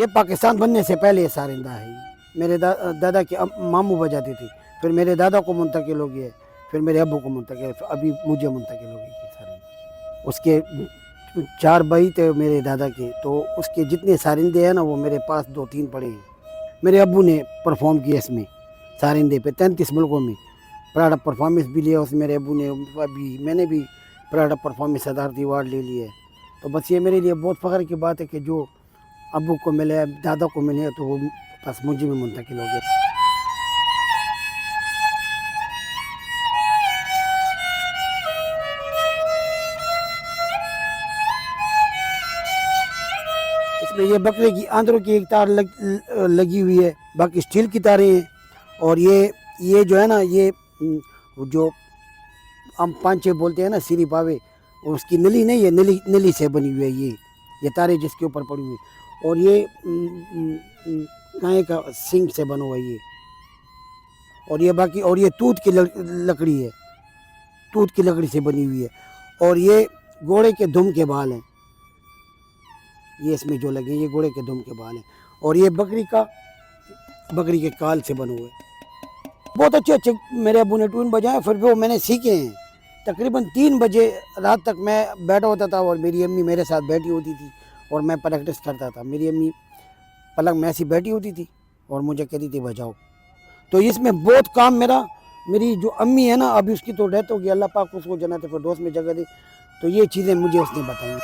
ये पाकिस्तान बनने से पहले ये सारिंदा है। मेरे दादा के मामू बजाते थे, फिर मेरे दादा को मुंतकिल हो गया, फिर मेरे अब्बू को मुंतकिल, अभी मुझे मुंतकिल हो गई सारिंदा। उसके 4 भाई थे मेरे दादा के, तो उसके जितने सारिंदे हैं ना वो मेरे पास 2-3 पड़े हैं। मेरे अब्बू ने परफॉर्म किया इसमें सारिंदे पे 33 मुल्कों में प्राउड ऑफ परफॉर्मेंस भी लिया उसमें मेरे अब्बू ने। अभी मैंने भी प्राउड ऑफ परफॉर्मेंस सदारती अवार्ड ले लिया है। तो बस ये मेरे लिए बहुत फ़ख्र की बात है कि जो अब्बू को मिले, दादा को मिले, तो वो बस मुझे में मुंतकिल हो गए। इसमें ये बकरे की आंदरों की एक तार लगी हुई है, बाकी स्टील की तारें हैं। और ये जो है ना, ये जो हम 5-6 बोलते हैं ना सिरी पावे, उसकी नली नहीं है, नली से बनी हुई है ये तारे जिसके ऊपर पड़ी हुई। और ये गाय का सिंग से बना हुआ है ये। और ये बाकी, और ये तूत की लकड़ी है, तूत की लकड़ी से बनी हुई है। और ये घोड़े के दुम के बाल हैं, ये इसमें जो लगे ये घोड़े के दुम के बाल हैं। और ये बकरी के काल से बने हुए। बहुत अच्छे मेरे अब्बू ने ट्यून बजाए, फिर वो मैंने सीखे हैं। तकरीबन 3 बजे रात तक मैं बैठा होता था और मेरी अम्मी मेरे साथ बैठी होती थी और मैं प्रैक्टिस करता था। मेरी अम्मी पलंग में ऐसी बैठी होती थी और मुझे कहती थी बजाओ। तो इसमें बहुत काम मेरी जो अम्मी है ना, अभी उसकी तो डेथ हो गई, अल्लाह पाक उसको जन्नत फिरदौस में जगह दे। तो ये चीज़ें मुझे उसने बताई।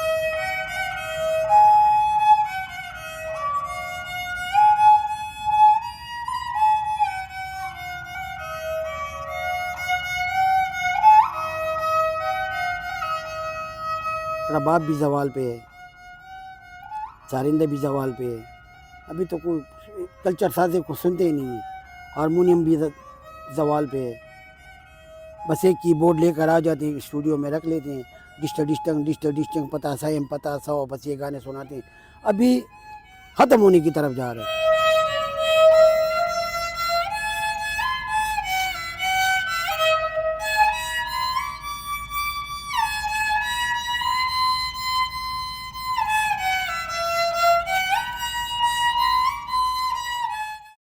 रबाब भी ज़वाल पे है, सारिंदे भी ज़वाल पे है। अभी तो कोई कल्चर साजे को सुनते ही नहीं है। हारमोनियम भी ज़वाल पे है। बस एक कीबोर्ड लेकर आ जाते हैं, स्टूडियो में रख लेते हैं, डिस्टंग पता सायम पता सौ, बस ये गाने सुनाते हैं। अभी ख़त्म होने की तरफ जा रहे हैं।